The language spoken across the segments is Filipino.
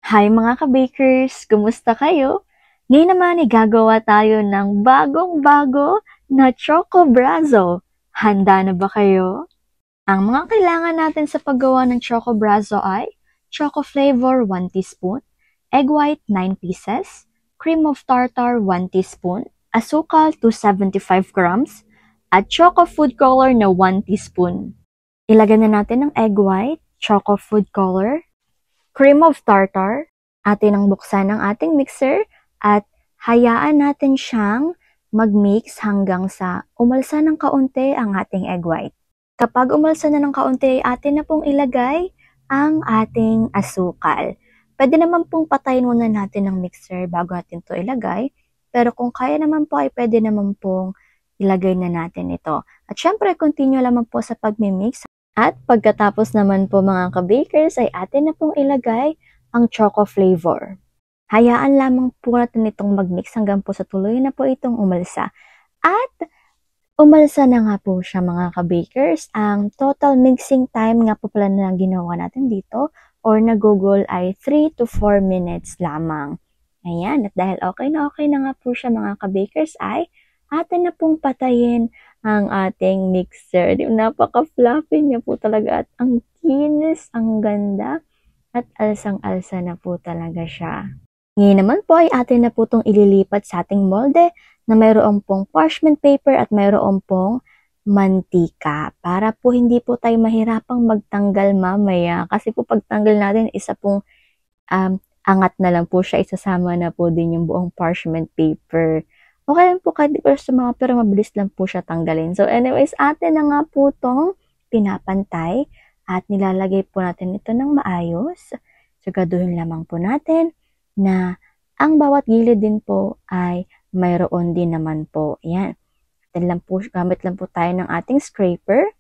Hi mga ka-bakers! Kumusta kayo? Ngayon naman ay gagawa tayo ng bagong-bago na Choco Brazo. Handa na ba kayo? Ang mga kailangan natin sa paggawa ng Choco Brazo ay choco flavor 1 teaspoon, egg white 9 pieces, cream of tartar 1 teaspoon, asukal 275 grams, at choco food color na 1 teaspoon. Ilagay na natin ang egg white, choco food color, cream of tartar, atin ang buksan ng ating mixer at hayaan natin siyang mag-mix hanggang sa umalsa ng kaunti ang ating egg white. Kapag umalsa na ng kaunti, atin na pong ilagay ang ating asukal. Pwede naman pong patayin muna natin ang mixer bago natin ito ilagay. Pero kung kaya naman po ay pwede naman pong ilagay na natin ito. At syempre, continue lamang po sa pagmimix. At pagkatapos naman po mga ka-bakers ay atin na pong ilagay ang choco flavor. Hayaan lamang po natin itong mag-mix hanggang po sa tuloy na po itong umalsa. At umalsa na nga po siya mga ka-bakers. Ang total mixing time nga po pala na ginawa natin dito or nagugol ay 3 to 4 minutes lamang. Ayan, at dahil okay na nga po siya mga ka-bakers ay atin na pong patayin ang ating mixer. Napaka-fluffy niya po talaga at ang kinis, ang ganda at alsang-alsa na po talaga siya. Ngayon naman po ay atin na po itong ililipat sa ating molde na mayroon pong parchment paper at mayroon pong mantika para po hindi po tayo mahirapang magtanggal mamaya kasi po pagtanggal natin isa pong angat na lang po siya, isasama na po din yung buong parchment paper. Okay lang po kahit di pa sa mga pero mabilis lang po siya tanggalin. So anyways, atin na nga po itong pinapantay at nilalagay po natin ito ng maayos. Siguraduhin lamang po natin na ang bawat gilid din po ay mayroon din naman po. Yan. Gamit lang po tayo ng ating scraper.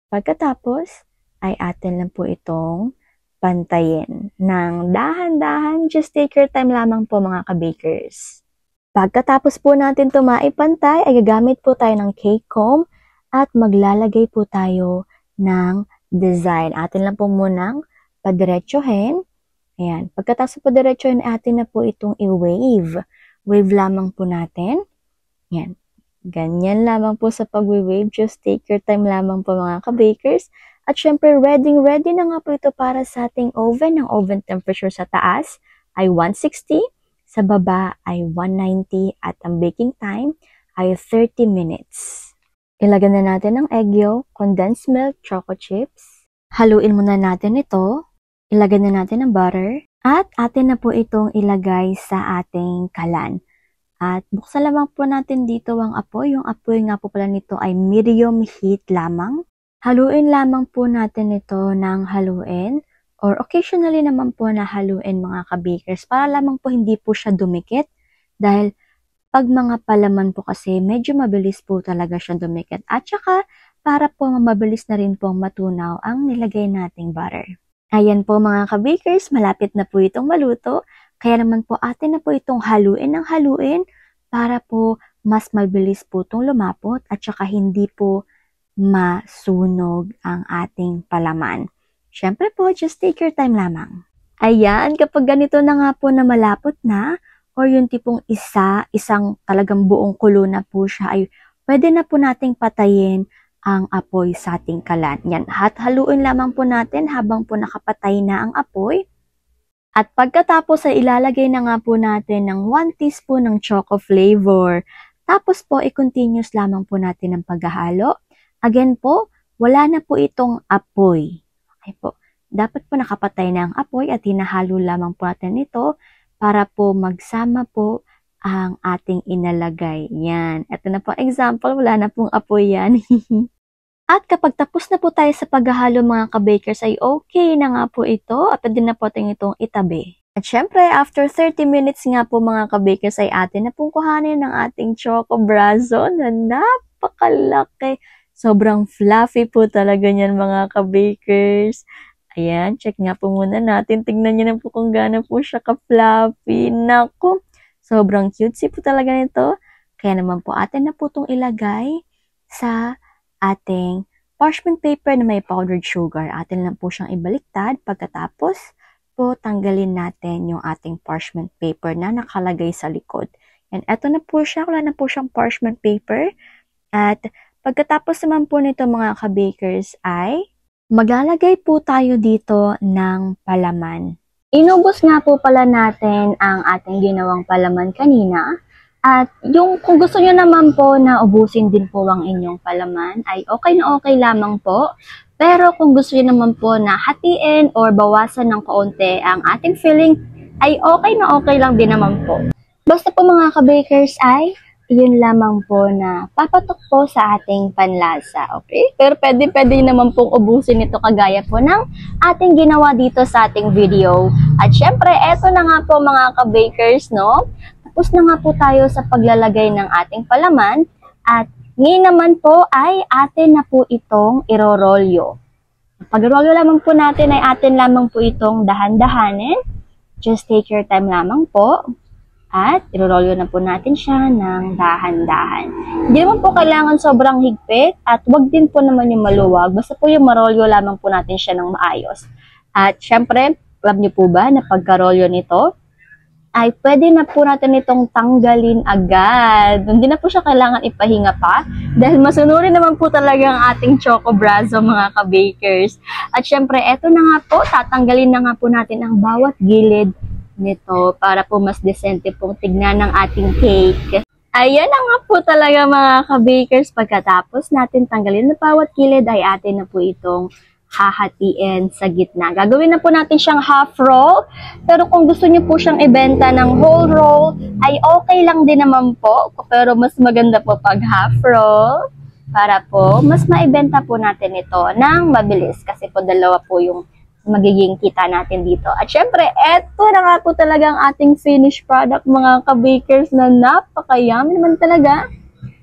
Pagkatapos ay atin lang po itong pantayin ng dahan-dahan. Just take your time lamang po mga ka-bakers. Pagkatapos po natin ito maipantay, ay gagamit po tayo ng cake comb at maglalagay po tayo ng design. Atin lang po munang padiretsuhin. Ayan. Pagkatapos po diretsuhin, atin na po itong i-wave. Wave lamang po natin. Ayan. Ganyan lamang po sa pag-wave. Just take your time lamang po mga ka-bakers. At syempre, ready na nga po ito para sa ating oven. Ang oven temperature sa taas ay 160. Sa baba ay 190 at ang baking time ay 30 minutes. Ilagay na natin ang egg yolk, condensed milk, choco chips. Haluin muna natin ito. Ilagay na natin ang butter. At atin na po itong ilagay sa ating kalan. At buksan lamang po natin dito ang apoy. Yung apoy nga po pala nito ay medium heat lamang. Haluin lamang po natin ito ng haluin. Or occasionally naman po na haluin mga ka-bakers para lamang po hindi po siya dumikit dahil pag mga palaman po kasi medyo mabilis po talaga siya dumikit at saka para po mabilis na rin pong matunaw ang nilagay nating butter. Ayan po mga ka-bakers, malapit na po itong maluto kaya naman po atin na po itong haluin ng haluin para po mas mabilis po itong lumapot at saka hindi po masunog ang ating palaman. Siyempre po, just take your time lamang. Ayan, kapag ganito na nga po na malapot na, or yung tipong isang talagang buong kulo na po siya, ay pwede na po nating patayin ang apoy sa ating kalan. Yan, haluin lamang po natin habang po nakapatay na ang apoy. At pagkatapos ay ilalagay na nga po natin ng 1 teaspoon ng choco flavor. Tapos po, i-continuous lamang po natin ang paghahalo. Again po, wala na po itong apoy. Okay po. Dapat po nakapatay na ang apoy at hinahalo lamang po natin ito para po magsama po ang ating inalagay. Yan. Ito na po example. Wala na pong apoy yan. At kapag tapos na po tayo sa paghahalo mga ka-bakers ay okay na nga po ito at pwede na po natin itong itabi. At syempre, after 30 minutes nga po mga ka-bakers ay atin na pong kuhanin ng ating Choco Brazo na napakalaki. Sobrang fluffy po talaga niyan mga ka-bakers. Ayan, check nga po muna natin. Tignan niyo na po kung gaano po siya ka-fluffy. Naku, sobrang cutesy po talaga nito. Kaya naman po atin na po itong ilagay sa ating parchment paper na may powdered sugar. Atin lang po siyang ibaliktad. Pagkatapos, po tanggalin natin yung ating parchment paper na nakalagay sa likod. And eto na po siya, wala na po siyang parchment paper. At pagkatapos naman po nito mga ka-bakers ay maglalagay po tayo dito ng palaman. Inubos nga po pala natin ang ating ginawang palaman kanina. At kung gusto nyo naman po na ubusin din po ang inyong palaman, ay okay na okay lamang po. Pero kung gusto nyo naman po na hatiin or bawasan ng kaunti ang ating filling, ay okay na okay lang din naman po. Basta po mga ka-bakers ay yun lamang po na papatok po sa ating panlasa, okay? Pero pwede naman pong ubusin ito kagaya po ng ating ginawa dito sa ating video. At syempre, eto na nga po mga ka-bakers, no? Tapos na nga po tayo sa paglalagay ng ating palaman at ngayon naman po ay atin na po itong irorolyo. Pag-rolyo lamang po natin ay atin lamang po itong dahan-dahanin. Just take your time lamang po at irorolyo na po natin siya ng dahan-dahan. Hindi naman po kailangan sobrang higpit at wag din po naman yung maluwag. Basta po yung marolyo lamang po natin siya ng maayos. At syempre, alam niyo po ba na pagkarolyo nito, ay pwede na po natin itong tanggalin agad. Hindi na po siya kailangan ipahinga pa dahil masunurin naman po talaga ang ating Choco Brazo mga ka-bakers. At syempre, eto na nga po, tatanggalin na nga po natin ang bawat gilid nito para po mas decente pong tignan ng ating cake. Ayan na nga po talaga mga ka-bakers. Pagkatapos natin tanggalin na bawat gilid ay atin na po itong hahatiin sa gitna. Gagawin na po natin siyang half roll. Pero kung gusto niyo po siyang ibenta ng whole roll, ay okay lang din naman po. Pero mas maganda po pag half roll para po mas maibenta po natin ito ng mabilis. Kasi po dalawa po yung magiging kita natin dito. At syempre, eto na nga po talaga ang ating finished product mga ka-bakers na napaka-yummy naman talaga.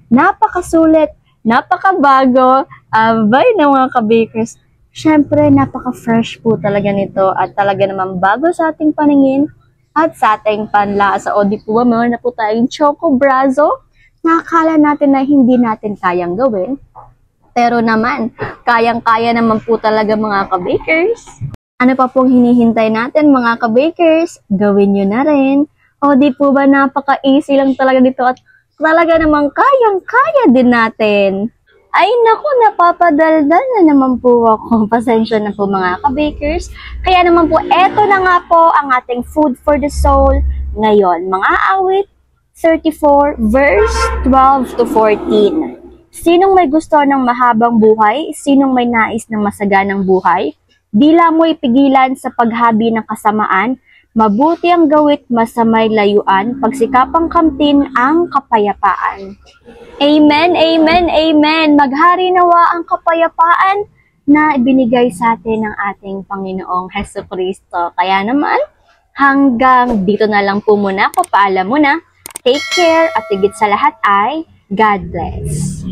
Napakasulit, napakabago. Abay na mga ka-bakers. Syempre, napaka-fresh po talaga nito at talaga naman bago sa ating paningin at sa ating panlasa. O di po ba, meron na po tayong Choco Brazo na akala natin na hindi natin kayang gawin. Pero naman, kayang-kaya naman po talaga mga ka-bakers. Ano pa pong hinihintay natin mga ka-bakers? Gawin nyo na rin. O di po ba, napaka-easy lang talaga dito at talaga naman kayang-kaya din natin. Ay naku, napapadaldal na naman po ako. Pasensya na po mga ka-bakers. Kaya naman po, eto na nga po ang ating food for the soul ngayon. Mga awit 34 verse 12 to 14. Sinong may gusto ng mahabang buhay? Sinong may nais ng masaganang buhay? Dila mo ipigilan sa paghabi ng kasamaan. Mabuti ang gawit, masamay layuan, pagsikapang kamtin ang kapayapaan. Amen, amen, amen. Maghari nawa ang kapayapaan na ibinigay sa atin ng ating Panginoong Hesukristo. Kaya naman, hanggang dito na lang po muna ako. Paalam muna. Take care at higit sa lahat ay God bless.